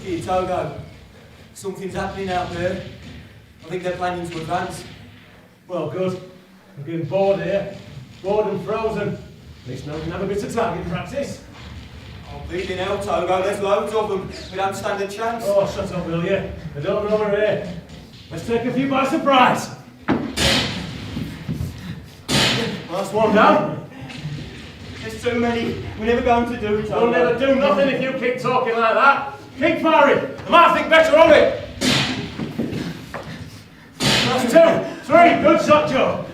Here, Togo. Something's happening out there. I think they're planning to advance. Well, good. I'm getting bored here. Bored and frozen. At least now we can have a bit of target practice. I'm bleeding out, Togo. There's loads of them. We don't stand a chance. Oh, shut up, will you? I don't know we're here. Let's take a few by surprise. Last one down. There's too many. We're never going to do it, Togo. We'll never do nothing if you keep talking like that. Keep firing. I might think better of it. That's 2, 3. Good shot, Joe.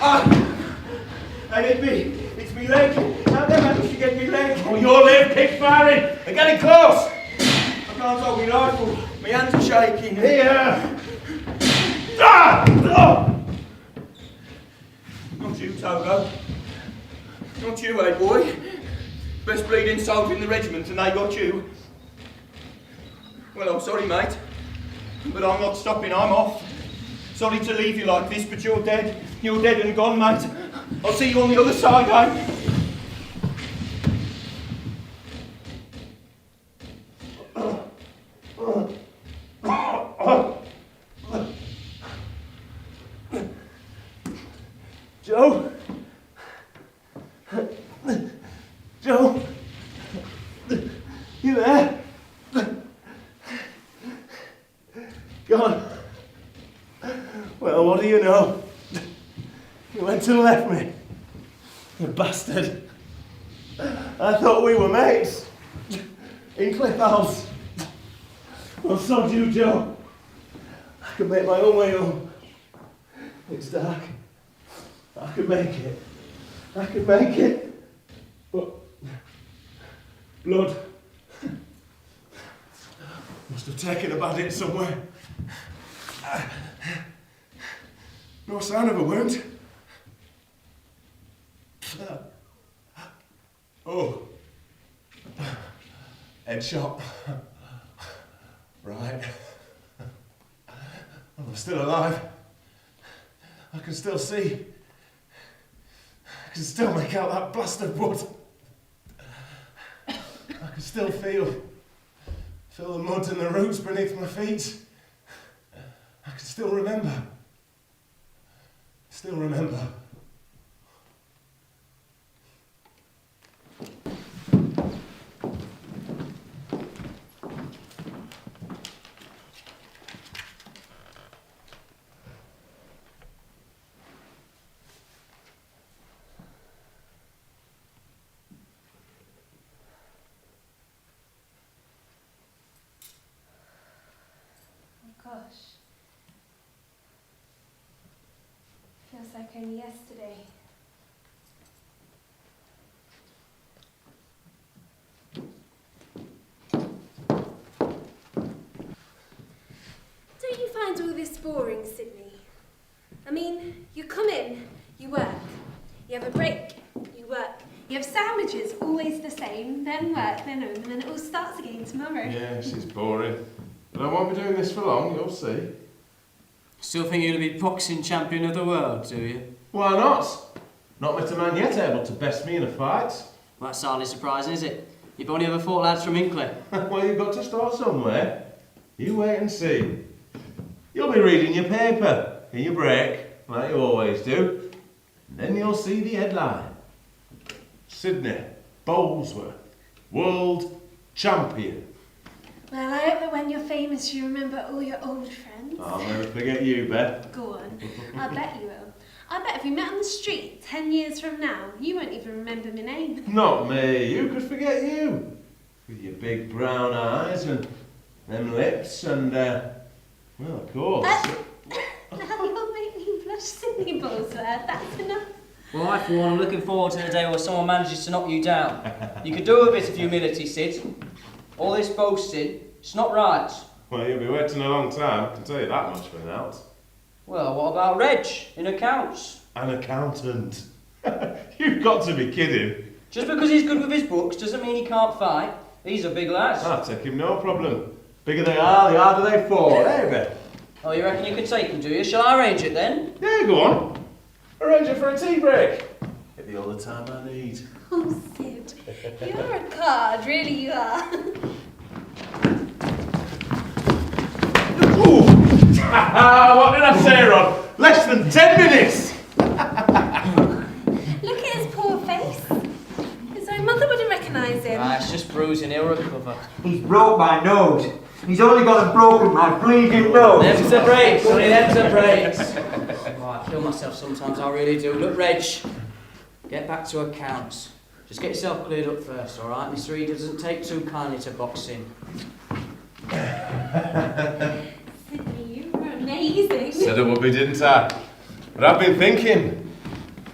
I hit me. It's me leg. How the hell did you get me leg? Oh, your leg. Keep firing. They're getting close. I can't hold my rifle. My hands are shaking. Here. Oh. Not you, Togo. Not you, eh, boy? Best bleeding soldier in the regiment, and they got you. Well, I'm sorry, mate, but I'm not stopping. I'm off. Sorry to leave you like this, but you're dead. You're dead and gone, mate. I'll see you on the other side, eh? Joe? Joe? You there? God. Well, what do you know? You went and left me. You bastard. I thought we were mates. In Cliff House. Well, so do you, Joe. I can make my own way home. It's dark. I can make it. I can make it. But blood must have taken a bad hit somewhere. No sign of a wound. Oh. Headshot. Right. Well, I'm still alive. I can still see. I can still make out that blast of wood. I can still feel the mud and the roots beneath my feet. I can still remember. Still remember. Gosh. Feels like only yesterday. Don't you find all this boring, Sydney? I mean, you come in, you work. You have a break, you work. You have sandwiches, always the same, then work, then home, and then it all starts again tomorrow. Yeah, she's boring. But I won't be doing this for long, you'll see. Still think you're going to be boxing champion of the world, do you? Why not? Not met a man yet able to best me in a fight. Well, that's hardly surprising, is it? You've only ever fought lads from Hinckley. Well, you've got to start somewhere. You wait and see. You'll be reading your paper in your break, like you always do. And then you'll see the headline. Hinckley Bolesworth, world champion. Well, I hope that when you're famous you remember all your old friends. I'll never forget you, Beth. Go on. I bet you will. I bet if we met on the street 10 years from now, you won't even remember my name. Not me. Who could forget you? With your big brown eyes and them lips and, well, of course. Now you'll make me blush, Sydney Bolesworth. That's enough. Well, I, for one, am looking forward to the day where someone manages to knock you down. You could do a bit of humility, Sid. All this boasting, it's not right. Well, you'll be waiting a long time, I can tell you that much for now. Well, what about Reg in accounts? An accountant. You've got to be kidding. Just because he's good with his books doesn't mean he can't fight. These are big lads. I'll take him, no problem. Bigger they are, the harder they fall. Hey, Beth. Oh, you reckon you could take him, do you? Shall I arrange it then? Yeah, go on. Arrange it for a tea break. Give me all the time I need. Oh, Sid, you're a card, really you are. What did I say, Rod? Less than 10 minutes! Look at his poor face. His own mother wouldn't recognise him. Ah, it's just bruising, he'll recover. He's broke my nose. He's only got a broken my bleeding nose. Them's the breaks, honey, them's the breaks. Oh, I kill myself sometimes, I really do. Look, Reg, get back to accounts. Just get yourself cleared up first, all right? Mr. Eder doesn't take too kindly to boxing. Sydney, you were amazing. Said it would be, didn't I? But I've been thinking,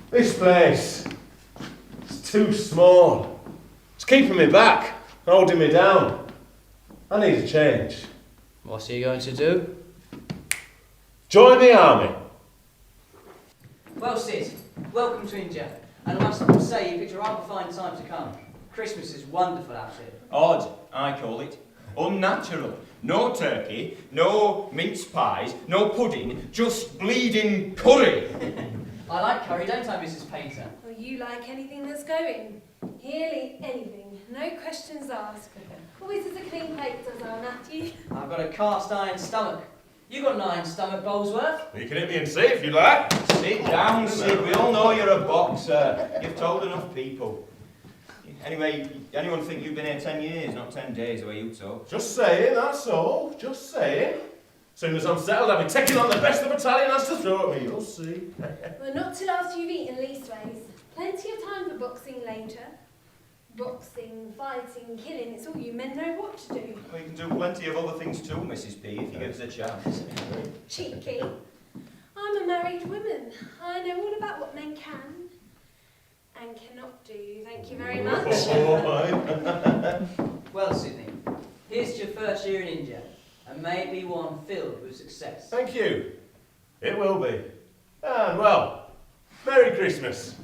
this place, it's too small. It's keeping me back, holding me down. I need a change. What's he going to do? Join the army. Well, Sid, welcome to India. And I must say, you picked a rather fine time to come. Christmas is wonderful out here. Odd, I call it. Unnatural. No turkey, no mince pies, no pudding, just bleeding curry. I like curry, don't I, Mrs. Painter? Well, you like anything that's going. Nearly anything. No questions asked. Always has a clean plate, does our Matthew? I've got a cast iron stomach. You got an iron stomach, Bolesworth? You can hit me and see if you like. Sit down, Sid. We all know you're a boxer. You've told enough people. Anyway, anyone think you've been here 10 years, not 10 days, the way you talk? Just saying, that's all. Just saying. As soon as I'm settled, I'll be taking on the best the battalion has to throw at me. You'll see. Well, not till after you've eaten, leastways. Plenty of time for boxing later. Boxing, fighting, killing, it's all you men know what to do. Well, you can do plenty of other things too, Mrs. P, if you give us a chance. Cheeky. I'm a married woman. I know all about what men can and cannot do. Thank you very much. Well, Sydney, here's your first year in India, and may it be one filled with success. Thank you. It will be. And, well, Merry Christmas.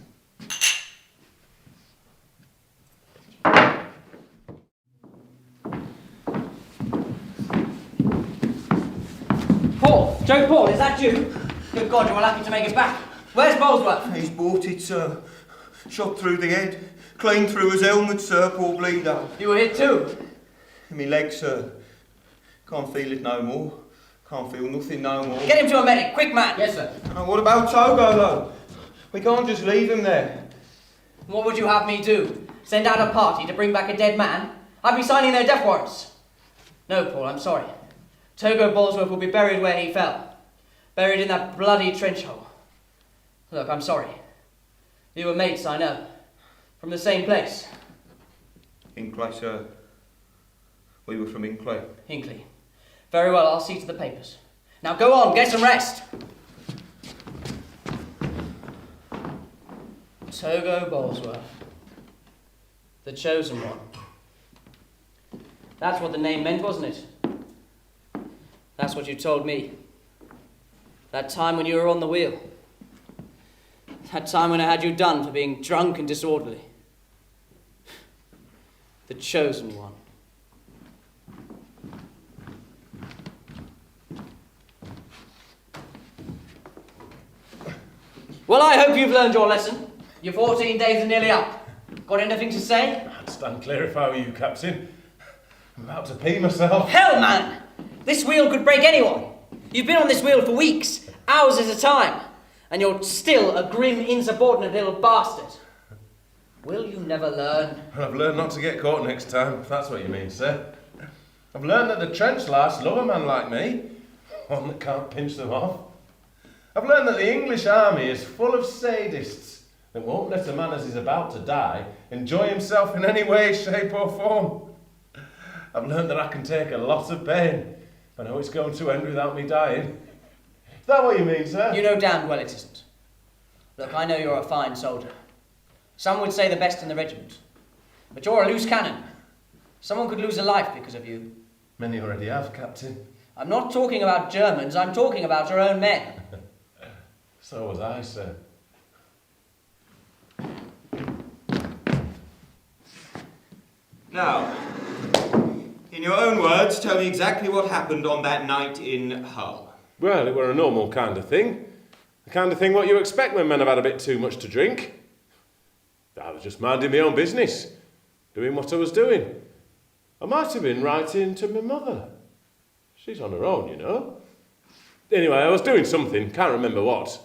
Paul! Joe Paul, is that you? Good God, you were lucky to make it back. Where's Bolesworth? He's bought it, sir. Shot through the head. Clean through his helmet, sir, poor bleeder. You were hit too? In me leg, sir. Can't feel it no more. Can't feel nothing no more. Get him to a medic, quick man! Yes, sir. And what about Togo, though? We can't just leave him there. What would you have me do? Send out a party to bring back a dead man? I'd be signing their death warrants. No, Paul, I'm sorry. Togo Bolesworth will be buried where he fell. Buried in that bloody trench hole. Look, I'm sorry. You were mates, I know. From the same place. Hinckley, sir. We were from Hinckley. Hinckley. Very well, I'll see to the papers. Now go on, get some rest. Togo Bolesworth. The chosen one. That's what the name meant, wasn't it? That's what you told me. That time when you were on the wheel. That time when I had you done for being drunk and disorderly. The chosen one. Well, I hope you've learned your lesson. Your 14 days are nearly up. Got anything to say? I'd stand clear if I were you, Captain. I'm about to pee myself. Hell, man! This wheel could break anyone. You've been on this wheel for weeks, hours at a time, and you're still a grim, insubordinate little bastard. Will you never learn? I've learned not to get caught next time, if that's what you mean, sir. I've learned that the trench lads love a man like me, one that can't pinch them off. I've learned that the English army is full of sadists that won't let a man as is about to die enjoy himself in any way, shape or form. I've learned that I can take a lot of pain. I know it's going to end without me dying. Is that what you mean, sir? You know damned well it isn't. Look, I know you're a fine soldier. Some would say the best in the regiment. But you're a loose cannon. Someone could lose a life because of you. Many already have, Captain. I'm not talking about Germans, I'm talking about your own men. So was I, sir. Now, in your own words, tell me exactly what happened on that night in Hull. Well, it were a normal kind of thing. The kind of thing what you expect when men have had a bit too much to drink. I was just minding my own business, doing what I was doing. I might have been writing to my mother. She's on her own, you know. Anyway, I was doing something, can't remember what,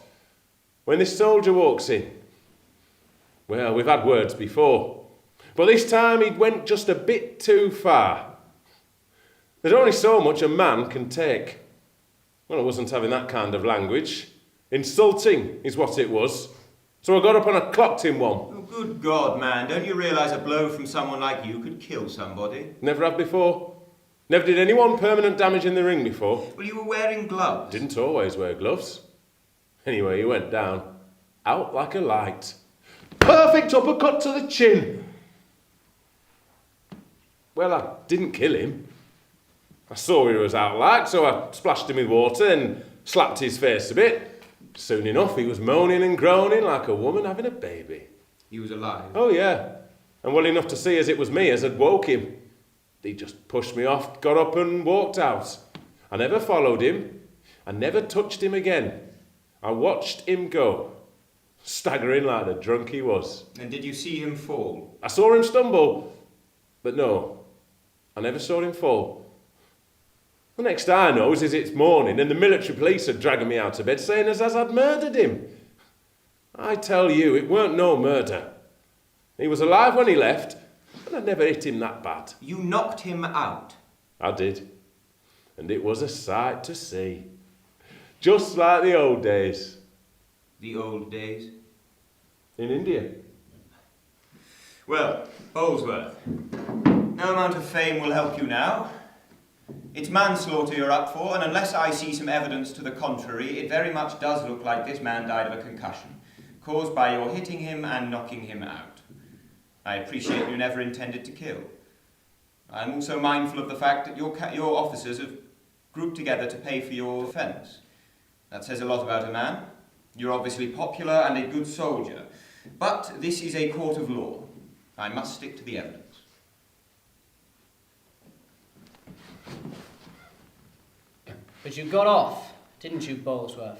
when this soldier walks in. Well, we've had words before, but this time he went just a bit too far. There's only so much a man can take. Well, I wasn't having that kind of language. Insulting is what it was. So I got up and I clocked him one. Oh, good God, man. Don't you realise a blow from someone like you could kill somebody? Never have before. Never did anyone permanent damage in the ring before. Well, you were wearing gloves. Didn't always wear gloves. Anyway, he went down. Out like a light. Perfect uppercut to the chin. Well, I didn't kill him. I saw he was out like, so I splashed him with water and slapped his face a bit. Soon enough, he was moaning and groaning like a woman having a baby. He was alive? Oh, yeah. And well enough to see as it was me as had woke him. He just pushed me off, got up and walked out. I never followed him. I never touched him again. I watched him go, staggering like the drunk he was. And did you see him fall? I saw him stumble, but no, I never saw him fall. The next I knows is it's morning and the military police are dragging me out of bed saying as I'd murdered him. I tell you, it weren't no murder. He was alive when he left, and I never hit him that bad. You knocked him out? I did, and it was a sight to see. Just like the old days. The old days? In India. Well, Bolesworth, no amount of fame will help you now. It's manslaughter you're up for, and unless I see some evidence to the contrary, it very much does look like this man died of a concussion, caused by your hitting him and knocking him out. I appreciate you never intended to kill. I'm also mindful of the fact that your officers have grouped together to pay for your defence. That says a lot about a man. You're obviously popular and a good soldier, but this is a court of law. I must stick to the evidence. But you got off, didn't you, Bolesworth?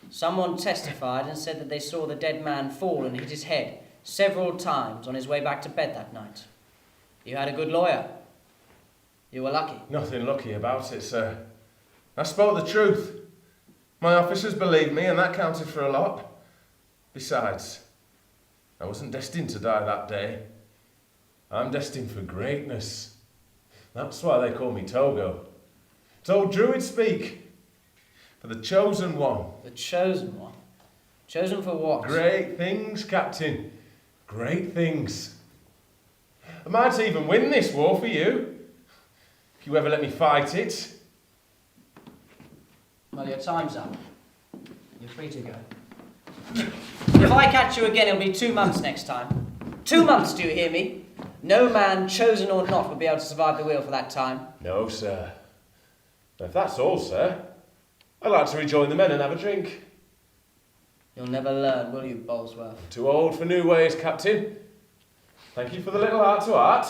Someone testified and said that they saw the dead man fall and hit his head several times on his way back to bed that night. You had a good lawyer. You were lucky. Nothing lucky about it, sir. I spoke the truth. My officers believed me, and that counted for a lot. Besides, I wasn't destined to die that day. I'm destined for greatness. That's why they call me Togo. It's old Druid speak. For the chosen one. The chosen one? Chosen for what? Great things, Captain. Great things. I might even win this war for you. If you ever let me fight it. Well, your time's up. You're free to go. If I catch you again, it'll be 2 months next time. 2 months, do you hear me? No man, chosen or not, will be able to survive the wheel for that time. No, sir. If that's all, sir, I'd like to rejoin the men and have a drink. You'll never learn, will you, Bolesworth? Too old for new ways, Captain. Thank you for the little heart-to-heart.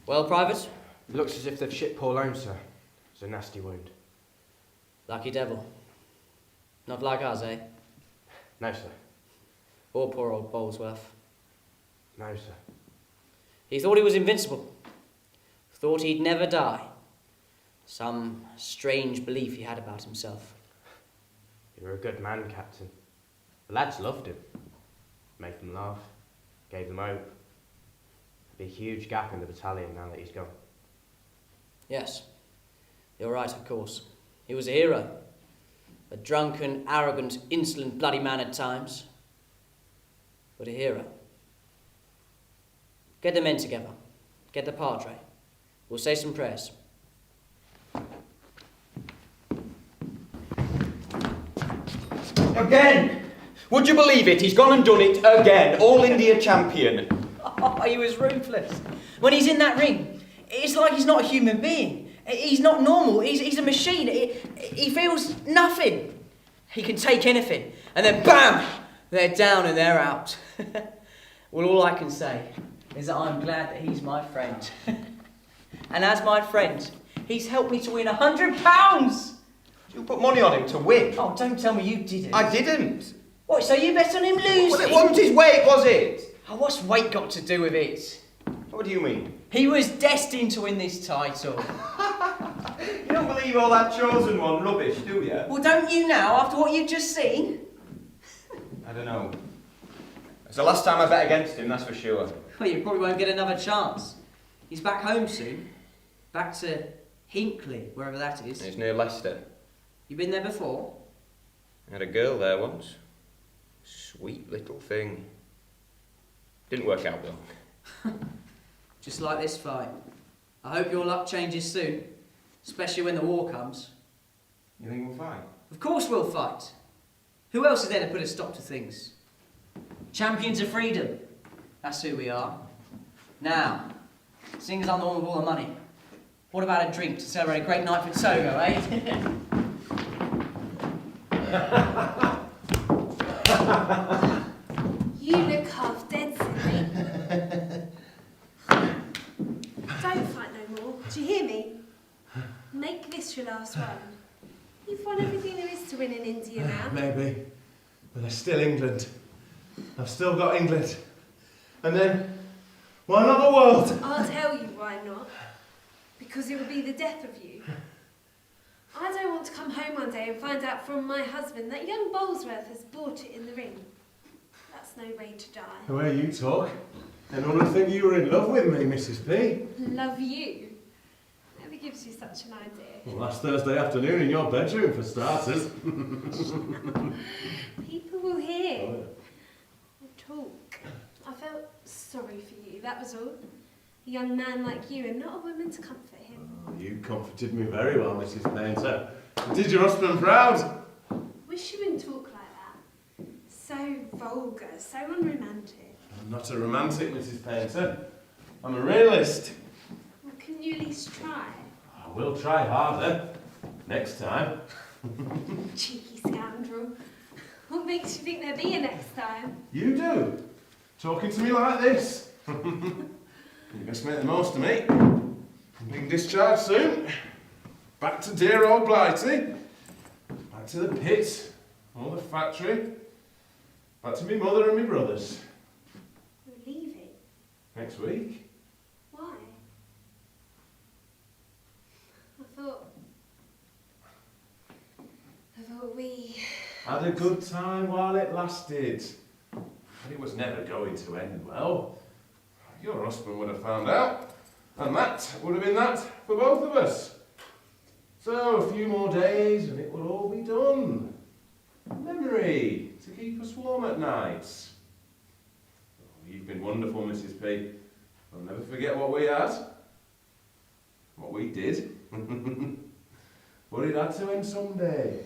Well, Private? Looks as if they've shipped poor Lone, sir. It's a nasty wound. Lucky devil. Not like us, eh? No, sir. Or poor old Bolesworth. No, sir. He thought he was invincible. Thought he'd never die. Some strange belief he had about himself. You were a good man, Captain. The lads loved him. Made them laugh. Gave them hope. There'll be a huge gap in the battalion now that he's gone. Yes. You're right, of course. He was a hero. A drunken, arrogant, insolent, bloody man at times. But a hero. Get the men together. Get the padre. We'll say some prayers. Again! Would you believe it? He's gone and done it again. All India champion. Oh, he was ruthless. When he's in that ring, it's like he's not a human being. He's not normal. He's a machine. He feels nothing. He can take anything. And then BAM! They're down and they're out. Well, all I can say is that I'm glad that he's my friend. And as my friend, he's helped me to win £100. You put money on him to win. Oh, don't tell me you didn't. I didn't. What, so you bet on him losing? Well, it wasn't his weight, was it? Oh, what's weight got to do with it? What do you mean? He was destined to win this title. You don't believe all that chosen one rubbish, do you? Well, don't you now, after what you've just seen? I don't know. It's the last time I bet against him, that's for sure. Well, you probably won't get another chance. He's back home soon. Back to Hinckley, wherever that is. It's near Leicester. You been there before? I had a girl there once. Sweet little thing. Didn't work out though. Just like this fight. I hope your luck changes soon, especially when the war comes. You think we'll fight? Of course we'll fight. Who else is there to put a stop to things? Champions of freedom. That's who we are. Now, seeing as I'm the one with all the money, what about a drink to celebrate a great night for Togo, eh? You look half dead, Sydney. Don't fight no more. Do you hear me? Make this your last one. You've won everything there is to win in India now. Maybe. But there's still England. I've still got England. And then, why not the world? I'll tell you why not. Because it will be the death of you. I don't want to come home one day and find out from my husband that young Bolesworth has bought it in the ring. That's no way to die. The way you talk, anyone would think you were in love with me, Mrs. P. Love you? Never gives you such an idea. Well, last Thursday afternoon in your bedroom, for starters. People will hear. Oh, Will talk. I felt sorry for you, that was all. A young man like you and not a woman to comfort him. Oh, you comforted me very well, Mrs. Painter. You did your husband proud. Wish you wouldn't talk like that. So vulgar, so unromantic. I'm not a romantic, Mrs. Painter. I'm a realist. Well, can you at least try? I will try harder. Next time. Cheeky scoundrel. What makes you think there'll be a next time? You do. Talking to me like this. You best make the most of me. I'm being discharged soon. Back to dear old Blighty. Back to the pit. Or the factory. Back to me mother and me brothers. You're leaving. Next week. Why? I thought we... Had a good time while it lasted. But it was never going to end well. Your husband would have found out. And that would have been that for both of us. So a few more days and it will all be done. Memory to keep us warm at nights. Oh, you've been wonderful, Mrs. P. I'll never forget what we had. What we did. But it had to end someday.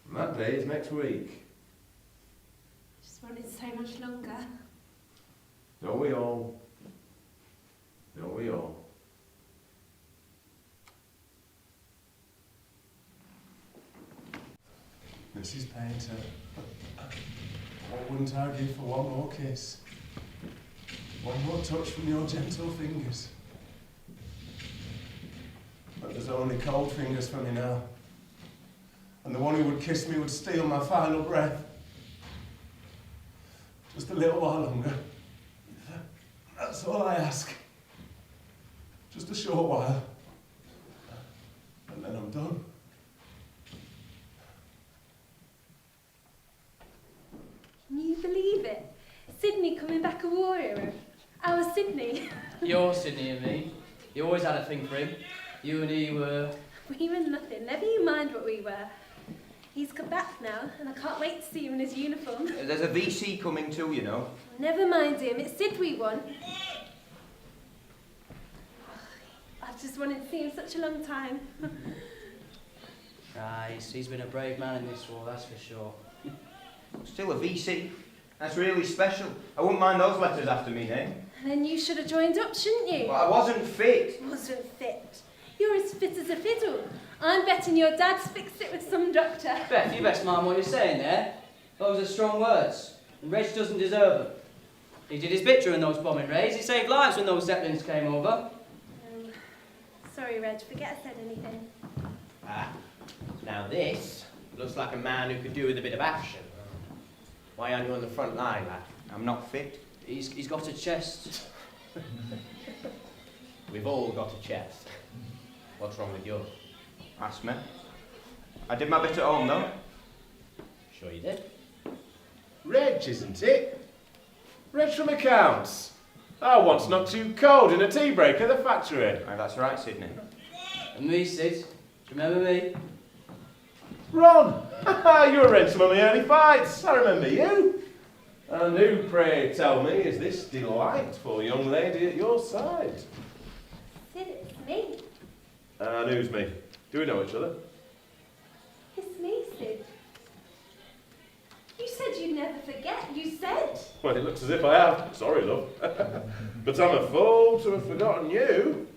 And that day is next week. Just wanted so much longer. Don't we all? Don't we all? Mrs. Painter, what wouldn't I give for one more kiss? One more touch from your gentle fingers. But there's only cold fingers for me now. And the one who would kiss me would steal my final breath. Just a little while longer. That's all I ask. Just a short while. And then I'm done. Can you believe it? Sydney coming back a war hero. Our Sydney. You're Sydney and me. You always had a thing for him. You and he were... We were nothing. Never you mind what we were. He's come back now, and I can't wait to see him in his uniform. There's a VC coming too, you know. Never mind him. It's Sid we want. I've just wanted to see him such a long time. He's been a brave man in this war, that's for sure. Still a VC. That's really special. I wouldn't mind those letters after me name. Then you should have joined up, shouldn't you? But I wasn't fit. Wasn't fit. You're as fit as a fiddle. I'm betting your dad's fixed it with some doctor. Beth, you best mind what you're saying there. Those are strong words, and Reg doesn't deserve them. He did his bit during those bombing raids. He saved lives when those Zeppelins came over. Sorry, Reg, forget I said anything. Now this looks like a man who could do with a bit of action. Why aren't you on the front line, lad? I'm not fit. He's got a chest. We've all got a chest. What's wrong with yours? Ask me. I did my bit at home, though. Sure you did. Reg, isn't it? Reg from accounts. Oh, once not too cold in a tea break at the factory. Aye, that's right, Sydney. And me, Sid. Do you remember me? Ron! You were in some of my early fights. I remember you. And who, pray tell me, is this delightful young lady at your side? Sid, it's me. And who's me? Do we know each other? It's me, Sid. You said you'd never forget. You said. Well, it looks as if I have. Sorry, love. But I'm a fool to have forgotten you.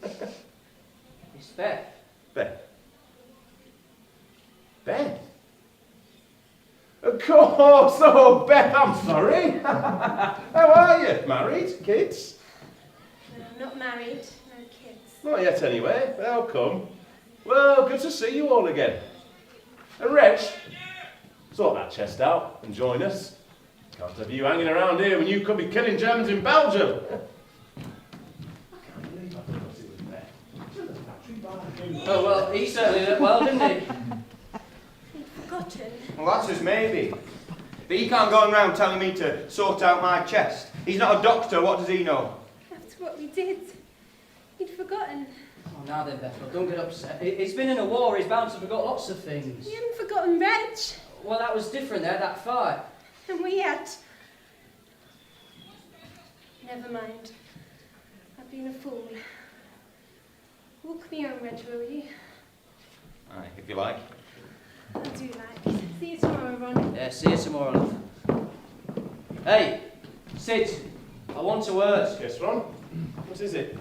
It's Beth. Beth. Beth? Of course! Oh, Beth, I'm sorry. How are you? Married? Kids? No, I'm not married. No kids. Not yet, anyway. They'll come. Well, good to see you all again. And Reg, sort that chest out and join us. Can't have you hanging around here when you could be killing Germans in Belgium. I can't believe I forgot it was Beth. To the factory bar. Oh, well, he certainly looked well, didn't he? You've forgotten. Well, that's his maybe. But he can't go around telling me to sort out my chest. He's not a doctor, what does he know? After what we did, you'd forgotten. Oh, now then, Beth, look, don't get upset. He's been in a war, he's bound to forgot lots of things. You hadn't forgotten Reg. Well, that was different there, that fight. And we had. Never mind. I've been a fool. Walk me home, Reg, will you? Aye, if you like. I do like. See you tomorrow, Ron. Yeah, see you tomorrow, love. Hey, Sid, I want a word. Yes, Ron? What is it?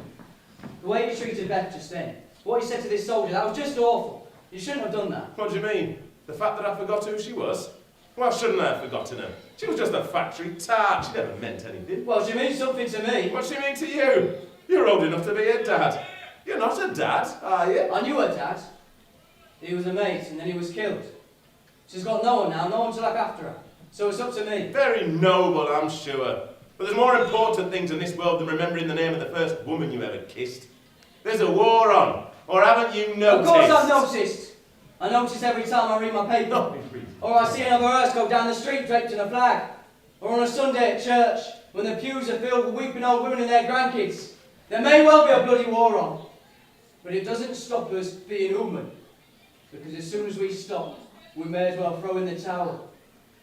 The way you treated Beth just then, what you said to this soldier, that was just awful. You shouldn't have done that. What do you mean? The fact that I forgot who she was? Why shouldn't I have forgotten her? She was just a factory tart. She never meant anything. Well, she means something to me. What's she mean to you? You're old enough to be a dad. You're not a dad, are you? I knew her dad. He was a mate, and then he was killed. She's got no one now, no one to look after her. So it's up to me. Very noble, I'm sure. But there's more important things in this world than remembering the name of the first woman you ever kissed. There's a war on, or haven't you noticed? Of course I've noticed. I notice every time I read my paper. Or I see another hearse go down the street draped in a flag. Or on a Sunday at church, when the pews are filled with weeping old women and their grandkids. There may well be a bloody war on. But it doesn't stop us being human. Because as soon as we stop, we may as well throw in the towel.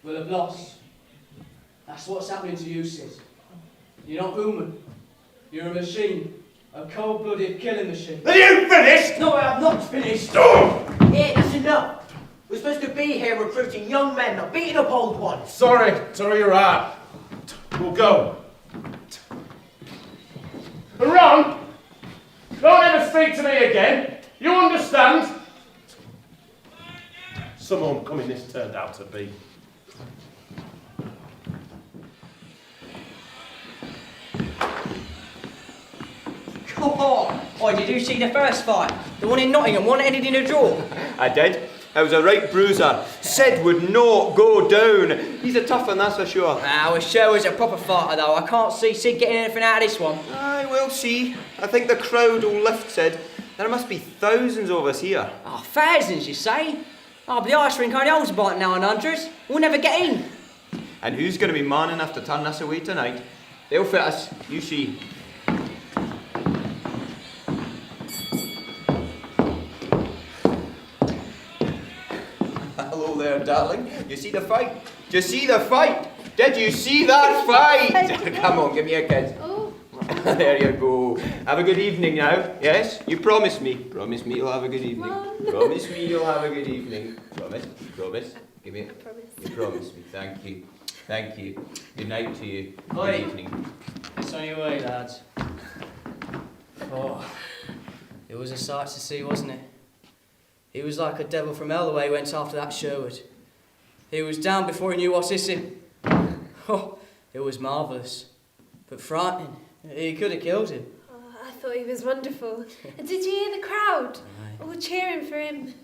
We'll have lost. That's what's happening to you, Sid. You're not human. You're a machine. A cold-blooded killing machine. Are you finished? No, I have not finished. Oh! Yeah, that's enough. We're supposed to be here recruiting young men, not beating up old ones. Sorry, you're right. We'll go. Ron! Don't ever speak to me again. You understand? Some homecoming this turned out to be. Come on! Why, did you see the first fight? The one in Nottingham, one ended in a draw. I did. I was a right bruiser. Sid would not go down. He's a tough one, that's for sure. Ah, well, sure was a proper fighter though. I can't see Sid getting anything out of this one. Aye, we'll see. I think the crowd will lift Sid. There must be thousands of us here. Oh, thousands, you say? Oh, but the ice rink only holds about now and hundreds. We'll never get in. And who's going to be man enough to turn this away tonight? They'll fit us, you see. Hello there, darling. You see the fight? Did you see the fight? Did you see that fight? Come on, give me a kiss. Oh, There you go. Have a good evening now. Yes? You promise me. Promise me you'll have a good evening. Mum. Promise me you'll have a good evening. Promise. Promise. Give me a... promise. You promise me. Thank you. Thank you. Good night to you. Oi. Good evening. It's on your way, lads. Oh, it was a sight to see, wasn't it? He was like a devil from hell the way he went after that Sherwood. He was down before he knew what hit him. Oh, it was marvellous, but frightening. He could have killed him. Oh, I thought he was wonderful. And did you hear the crowd? Aye. All cheering for him.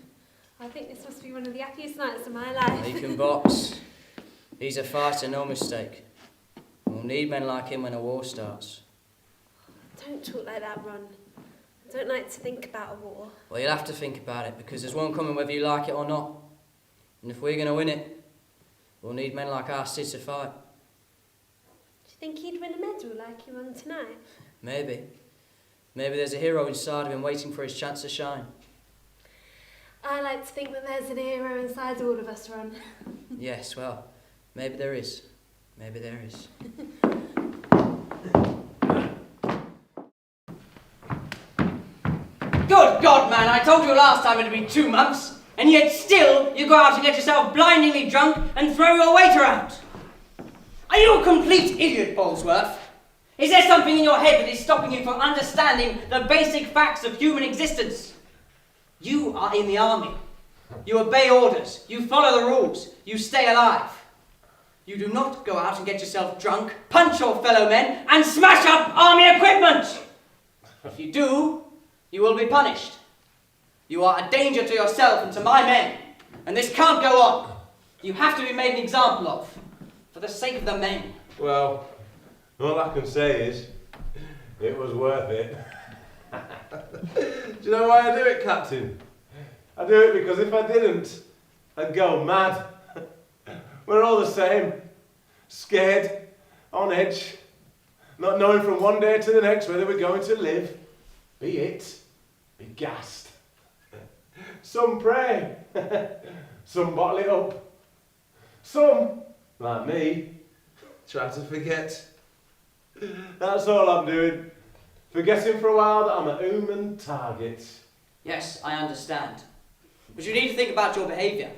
I think this must be one of the happiest nights of my life. He can box. He's a fighter, no mistake. We'll need men like him when a war starts. Don't talk like that, Ron. I don't like to think about a war. Well, you'll have to think about it, because there's one coming whether you like it or not. And if we're going to win it, we'll need men like our Sid to fight. Do you think he'd win a medal like he won tonight? Maybe. Maybe there's a hero inside of him waiting for his chance to shine. I like to think that there's an hero inside all of us, Ron. Yes, well, maybe there is. Maybe there is. Good God, man, I told you last time it'd be 2 months, and yet still you go out and get yourself blindingly drunk and throw your weight around. Are you a complete idiot, Bolesworth? Is there something in your head that is stopping you from understanding the basic facts of human existence? You are in the army. You obey orders. You follow the rules. You stay alive. You do not go out and get yourself drunk, punch your fellow men, and smash up army equipment. If you do, you will be punished. You are a danger to yourself and to my men, and this can't go on. You have to be made an example of, for the sake of the men. Well, all I can say is, it was worth it. Do you know why I do it, Captain? I do it because if I didn't, I'd go mad. We're all the same. Scared, on edge, not knowing from one day to the next whether we're going to live, be it, be gassed. Some pray, some bottle it up. Some, like me, try to forget. That's all I'm doing. Forgetting for a while that I'm a human target. Yes, I understand. But you need to think about your behaviour.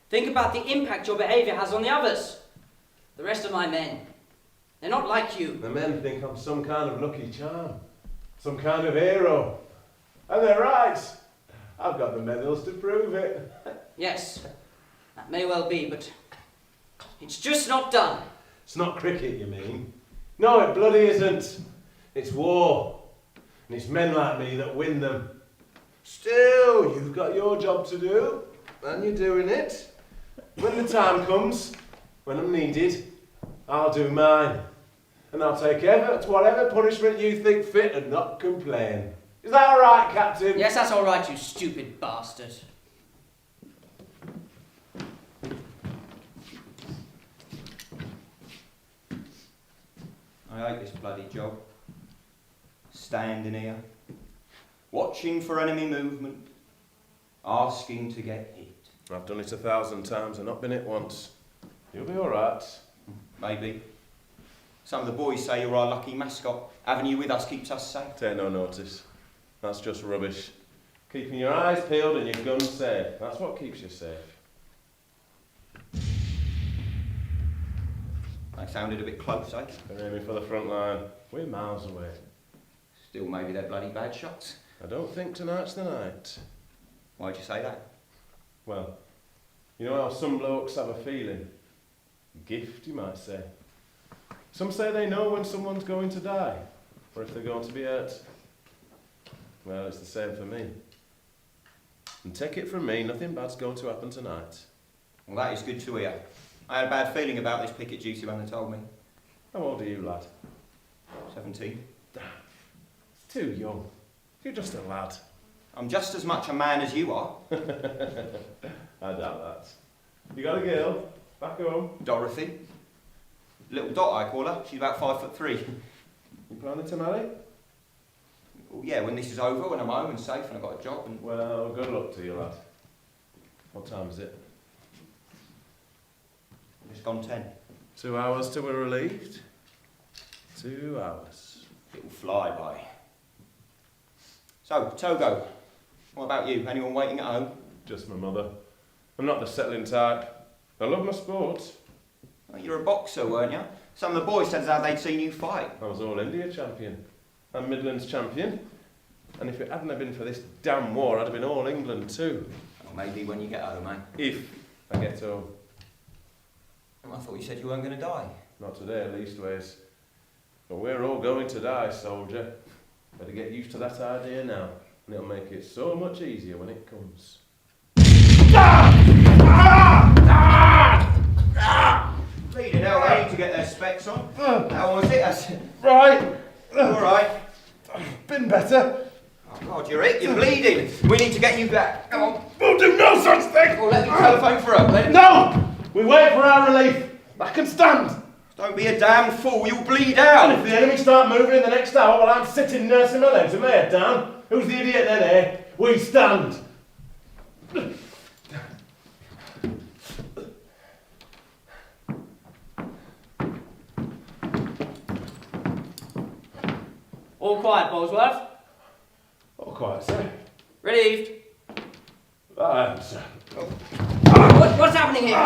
Think about the impact your behaviour has on the others. The rest of my men. They're not like you. The men think I'm some kind of lucky charm. Some kind of hero. And they're right. I've got the medals to prove it. Yes, that may well be, but it's just not done. It's not cricket, you mean? No, it bloody isn't. It's war. And it's men like me that win them. Still, you've got your job to do. And you're doing it. When the time comes, when I'm needed, I'll do mine. And I'll take whatever punishment you think fit and not complain. Is that all right, Captain? Yes, that's all right, you stupid bastard. I hate this bloody job. Standing here, watching for enemy movement, asking to get hit. I've done it 1,000 times and not been hit once. You'll be all right. Maybe. Some of the boys say you're our lucky mascot. Having you with us keeps us safe. Take no notice. That's just rubbish. Keeping your eyes peeled and your gun safe. That's what keeps you safe. They sounded a bit close, eh? They're aiming for the front line. We're miles away. Still, maybe they're bloody bad shots. I don't think tonight's the night. Why'd you say that? Well, you know how some blokes have a feeling? Gift, you might say. Some say they know when someone's going to die, or if they're going to be hurt. Well, it's the same for me. And take it from me, nothing bad's going to happen tonight. Well, that is good to hear. I had a bad feeling about this picket duty when they told me. How old are you, lad? 17. It's too young. You're just a lad. I'm just as much a man as you are. I doubt that. You got a girl? Back home? Dorothy. Little Dot, I call her. She's about 5'3". You planning to marry? Well, yeah, when this is over, when I'm home and safe and I've got a job and... Well, good luck to you, lad. What time is it? It's gone 10. 2 hours till we're relieved. 2 hours. It'll fly by. So, Togo, what about you? Anyone waiting at home? Just my mother. I'm not the settling type. I love my sport. Oh, you're a boxer, weren't you? Some of the boys said as how they'd seen you fight. I was All India champion. I'm Midlands champion. And if it hadn't have been for this damn war, I'd have been All England too. Well, maybe when you get home, eh? If I get home. I thought you said you weren't going to die. Not today, leastways. But we're all going to die, soldier. Better get used to that idea now, and it'll make it so much easier when it comes. How was it? I said, Right. all right. Been better. Oh, God, you're hit. You're bleeding. We need to get you back. Come on. We'll do no such thing. Well, let me telephone for help then. No! We wait for our relief. I can stand. Don't be a damned fool. You'll bleed out. And if the enemy start moving in the next hour while I'm sitting nursing my legs with my head down, who's the idiot then, eh? We stand. All quiet, Bolesworth. All quiet, sir. Relieved. Right, sir. What's happening here?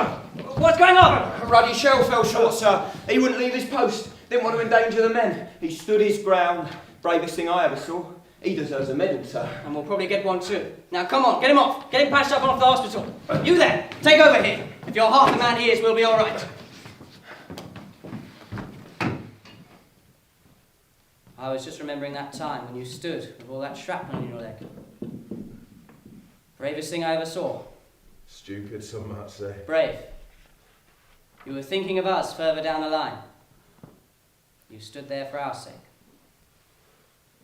What's going on? A ruddy shell fell short, sir. He wouldn't leave his post. Didn't want to endanger the men. He stood his ground. Bravest thing I ever saw. He deserves a medal, sir. And we'll probably get one too. Now come on, get him off. Get him patched up and off the hospital. You there, take over here. If you're half the man he is, we'll be all right. I was just remembering that time when you stood with all that shrapnel in your leg. Bravest thing I ever saw. Stupid, some might say. Brave. You were thinking of us further down the line. You stood there for our sake.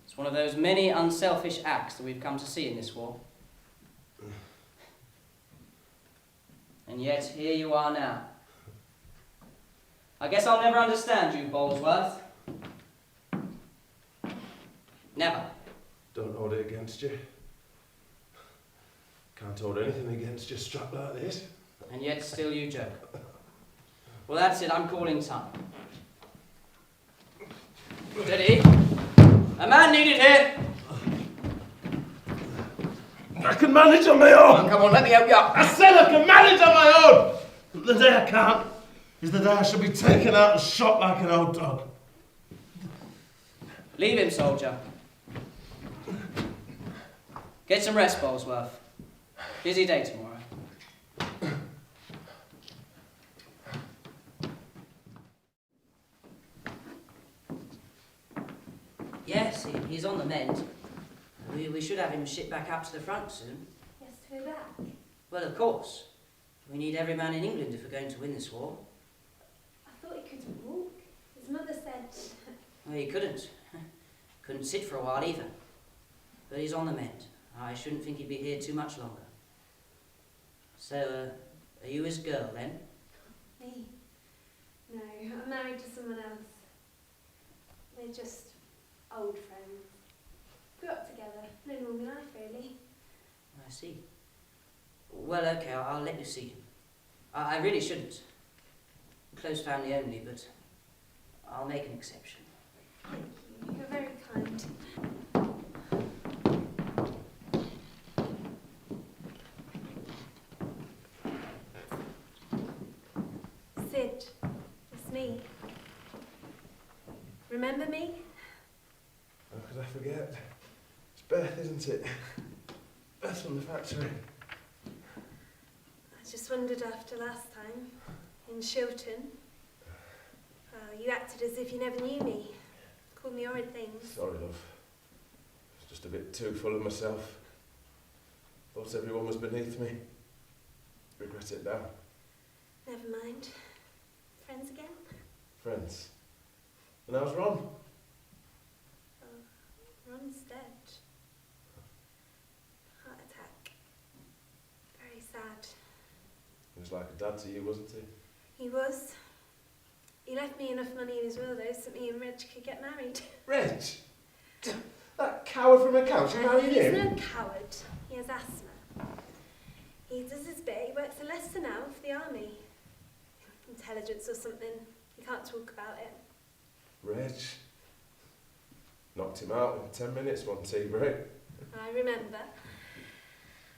It's one of those many unselfish acts that we've come to see in this war. And yet, here you are now. I guess I'll never understand you, Bolesworth. Never. Don't hold it against you. Can't hold anything against you strapped like this. And yet, still you joke. Well, that's it. I'm calling time. Steady. A man needed here. I can manage on my own. Come on, let me help you up. I said I can manage on my own. The day I can't is the day I shall be taken out and shot like an old dog. Leave him, soldier. Get some rest, Bolesworth. Busy day tomorrow. Yes, he's on the mend. We should have him shipped back up to the front soon. Yes, to go back. Well, of course. We need every man in England if we're going to win this war. I thought he could walk. His mother said... Well, he couldn't. Couldn't sit for a while either. But he's on the mend. I shouldn't think he'd be here too much longer. So, are you his girl then? Me? No, I'm married to someone else. We're just old friends. Grew up together, known all my life really. I see. Well, okay, I'll let you see him. I really shouldn't. Close family only, but I'll make an exception. Thank you, you're very kind. Sid, it's me. Remember me? How could I forget? It's Beth, isn't it? Beth from the factory. I just wondered after last time, in Shilton. You acted as if you never knew me. Called me horrid things. Sorry, love. I was just a bit too full of myself. Thought everyone was beneath me. Regret it now. Never mind. Friends again? Friends. And how's Ron? Ron's dead. Heart attack. Very sad. He was like a dad to you, wasn't he? He was. He left me enough money in his will though so me and Reg could get married. Reg? That coward from a couch married He's him? no coward. He has asthma. He does his bit. He works a Leicester now for the army. Intelligence or something. You can't talk about it. Reg? Knocked him out in 10 minutes one tea break. I remember.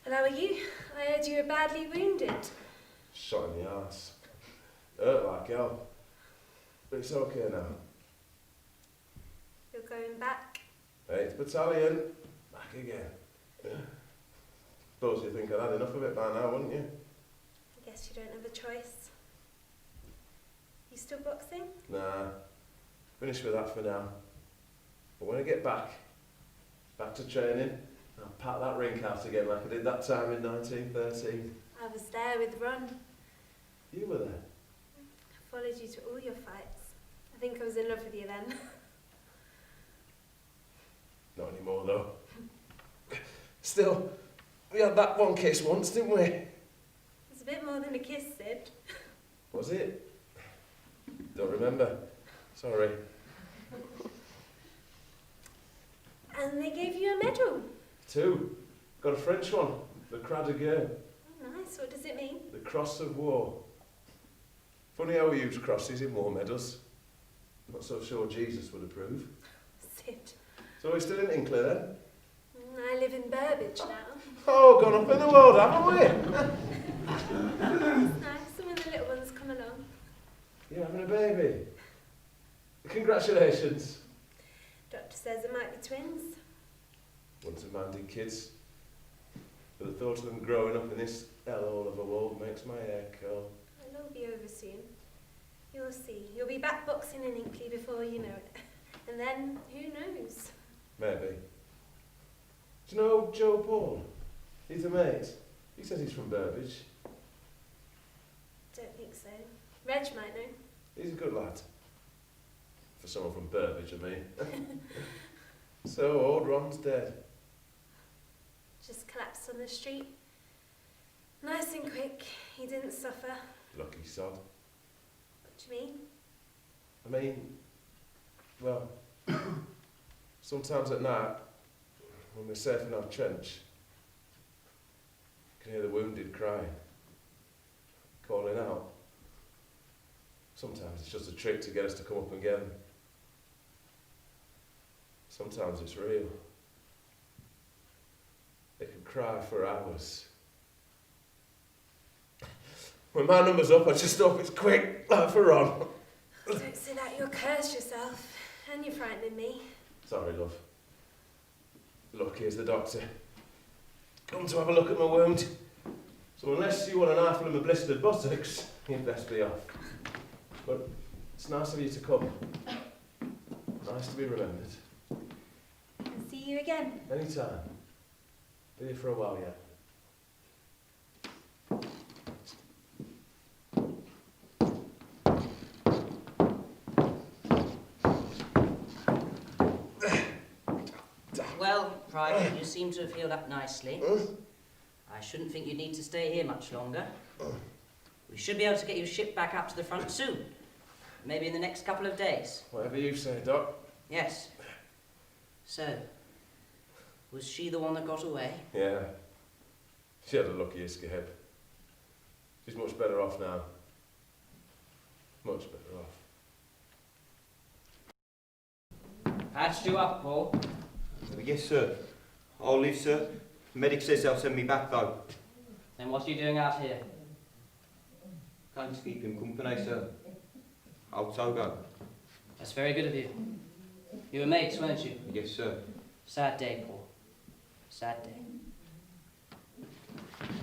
And how are you? I heard you were badly wounded. Shot in the arse. Hurt like hell. But it's okay now. You're going back? 8th Battalion. Back again. Suppose you think I'd had enough of it by now, wouldn't you? I guess you don't have a choice. You still boxing? Nah. Finished with that for now. But when I get back to training, I'll pack that rink out again like I did that time in 1913. I was there with Ron. You were there? I followed you to all your fights. I think I was in love with you then. Not anymore, though. Still, we had that one kiss once, didn't we? It's a bit more than a kiss, Sid. Was it? Don't remember. Sorry. And they gave you a medal. 2. Got a French one. The Croix de Guerre. Oh, nice. What does it mean? The Cross of War. Funny how we use crosses in war medals. Not so sure Jesus would approve. Sid. So we're still in Hinckley then? I live in Burbage now. Oh, gone up in the world, haven't we? It's nice. Some of the little ones come along. You're having a baby. Congratulations. Doctor says it might be twins. Once a man did kids. But the thought of them growing up in this hellhole of a world makes my hair curl. It'll all be over soon. You'll see. You'll be back boxing in Hinckley before you know it. And then, who knows? Maybe. Do you know Joe Paul? He's a mate. He says he's from Burbage. Don't think so. Reg might know. He's a good lad. For someone from Burbage, I mean. So, old Ron's dead. Just collapsed on the street. Nice and quick. He didn't suffer. Lucky sod. What do you mean? I mean, well, sometimes at night, when we're safe in our trench, I can hear the wounded crying, calling out. Sometimes it's just a trick to get us to come up and get them. Sometimes it's real. They can cry for hours. When my number's up, I just hope it's quick, like for Ron. Don't say that, you'll curse yourself. And you're frightening me. Sorry, love. Look, here's the doctor. Come to have a look at my wound. So unless you want an eyeful of my blistered buttocks, you'd best be off. But it's nice of you to come. Nice to be remembered. I'll see you again. Anytime. Be here for a while yet. Well, Private, you seem to have healed up nicely. I shouldn't think you'd need to stay here much longer. We should be able to get you shipped back up to the front soon. Maybe in the next couple of days. Whatever you say, Doc. Yes. So, was she the one that got away? Yeah. She had a lucky escape. She's much better off now. Much better off. Patched you up, Paul. Yes, sir. I'll live, sir. The medic says they'll send me back, though. Then what are you doing out here? Going to keep him company, sir. Old Togo. That's very good of you. You were mates, weren't you? Yes, sir. Sad day, Paul. Sad day.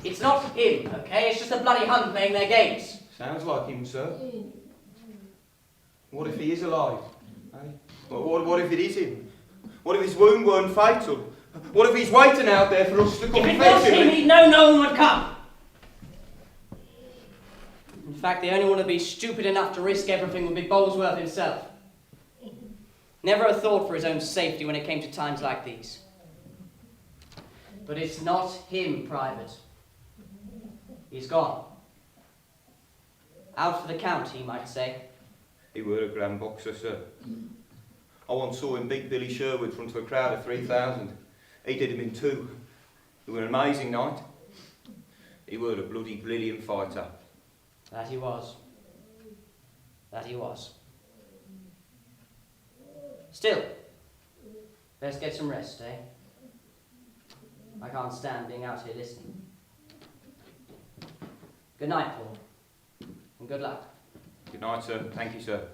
It's not him, okay? It's just a bloody Hun playing their games. Sounds like him, sir. What if he is alive? Eh? What if it is him? What if his wound weren't fatal? What if he's waiting out there for us to come If it fetch was him, him? he'd know no one would come. In fact, the only one who'd be stupid enough to risk everything would be Bolesworth himself. Never a thought for his own safety when it came to times like these. But it's not him, Private. He's gone. Out for the count, he might say. He were a grand boxer, sir. I once saw him beat Billy Sherwood in front of a crowd of 3,000. He did him in 2. It were an amazing night. He were a bloody brilliant fighter. That he was. That he was. Still, let's get some rest, eh? I can't stand being out here listening. Good night, Paul. And good luck. Good night, sir. Thank you, sir.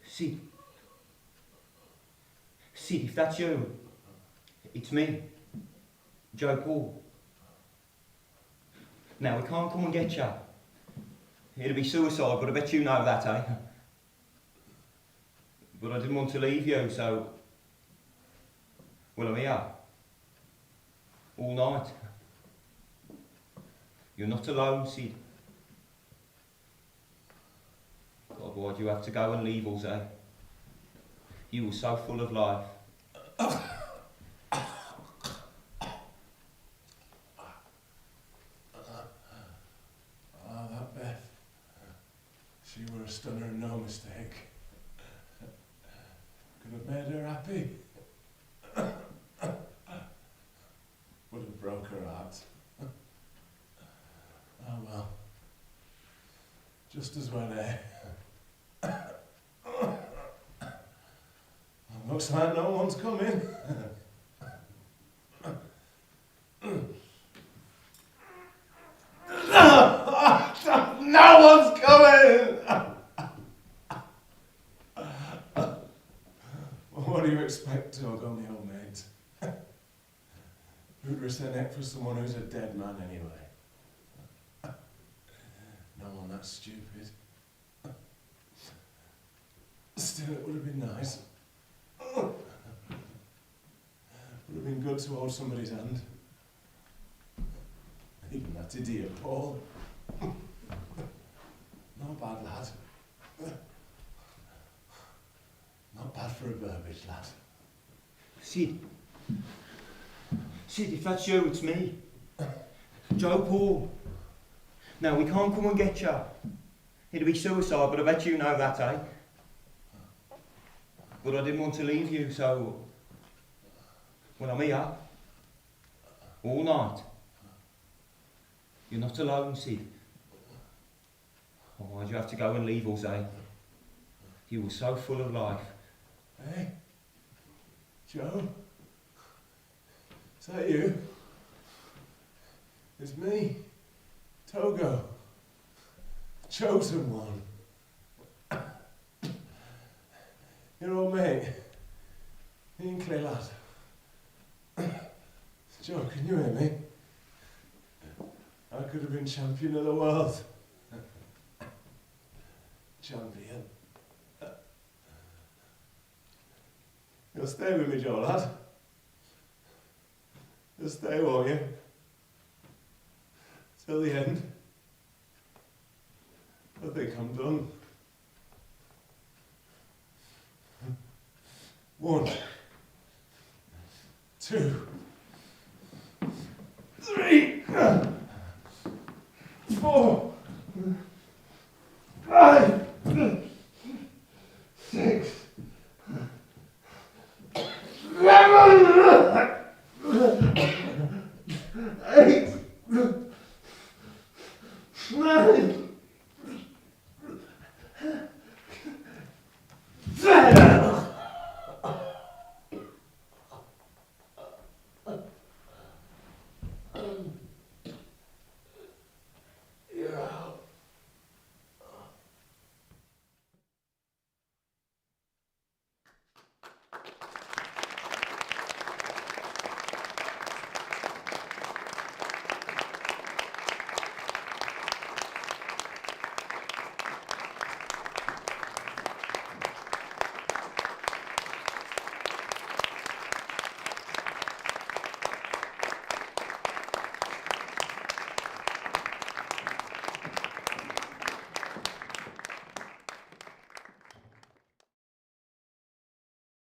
Sid. Sid, if that's you, it's me, Joe Paul. Now, we can't come and get you, It'd be suicide, but I bet you know that, eh? But I didn't want to leave you, so... Well, I'm here. All night. You're not alone, Sid. God, why'd you have to go and leave us, eh? You were so full of life. That Beth. She were a stunner and no mistake. Could have made her happy. Would have broke her heart. Oh well. Just as well, eh? Looks like no one's coming. No one's coming! Well, what do you expect, Togo, my old mate? Who'd risk their neck for someone who's a dead man anyway? No one that stupid. Still, it would have been nice. Would have been good to hold somebody's hand. Even that idiot Paul. Not bad, lad. Not bad for a Burbage lad. Sid. Sid, if that's you, it's me. Joe Paul. Now, we can't come and get you. It'd be suicide, but I bet you know that, eh? But I didn't want to leave you, so... Well, I'm here. All night. You're not alone, Sid. Oh, why'd you have to go and leave us, eh? You were so full of life. Hey? Joe? Is that you? It's me. Togo. Chosen one. Your old mate. Hinckley lad. Joe, can you hear me? I could have been champion of the world. Champion. You'll stay with me, Joe, lad. You'll stay, won't you? Till the end. I think I'm done. 1, 2, 3.